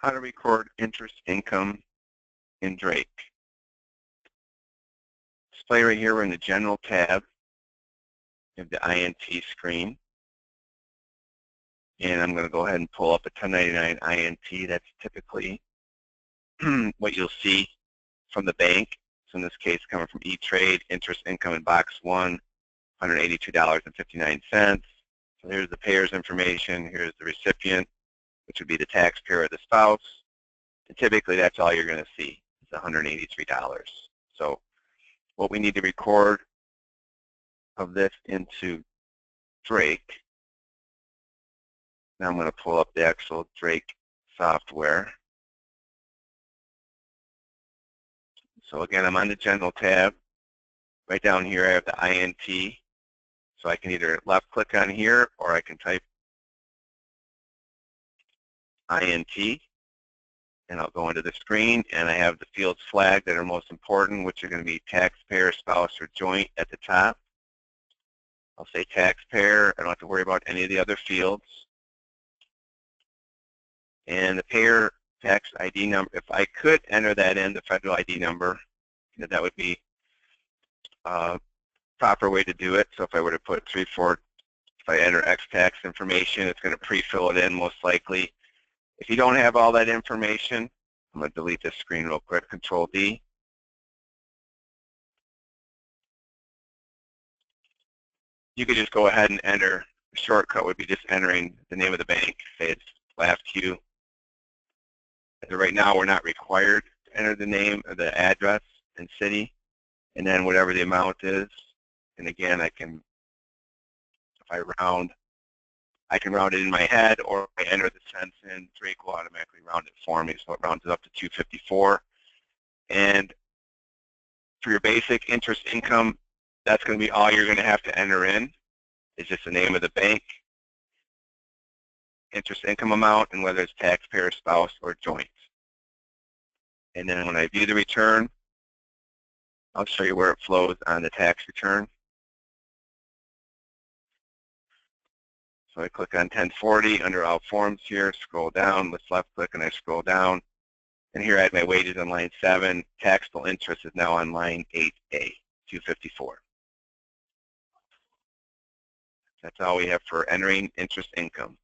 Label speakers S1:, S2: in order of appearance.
S1: how to record interest income in Drake. Display right here, we're in the General tab of the INT screen. And I'm going to go ahead and pull up a 1099 INT. That's typically what you'll see from the bank. So in this case, coming from E-Trade, interest income in box 1, $182.59. So here's the payer's information. Here's the recipient, which would be the taxpayer or the spouse. And typically, that's all you're going to see is $183. So what we need to record of this into Drake. Now I'm going to pull up the actual Drake software. So again, I'm on the General tab. Right down here, I have the INT. So I can either left click on here or I can type INT and I'll go into the screen and I have the fields flagged that are most important, which are going to be taxpayer, spouse, or joint at the top. I'll say taxpayer. I don't have to worry about any of the other fields. And the payer tax ID number, if I could enter that in, the federal ID number, that would be a proper way to do it. So if I were to put 34, if I enter X tax information, it's going to pre-fill it in most likely. If you don't have all that information, I'm going to delete this screen real quick, Control D. You could just go ahead and enter, the shortcut would be just entering the name of the bank, say it's LAFQ. As of right now, we're not required to enter the name or the address and city, and then whatever the amount is. And again, I can, if I round, I can round it in my head, or if I enter the cents in, Drake will automatically round it for me. So it rounds it up to 254. And for your basic interest income, that's going to be all you're going to have to enter in. It's just the name of the bank, interest income amount, and whether it's taxpayer, spouse, or joint. And then when I view the return, I'll show you where it flows on the tax return. So I click on 1040 under all forms here, scroll down, let's left click and I scroll down. And here I have my wages on line 7. Taxable interest is now on line 8A, 254. That's all we have for entering interest income.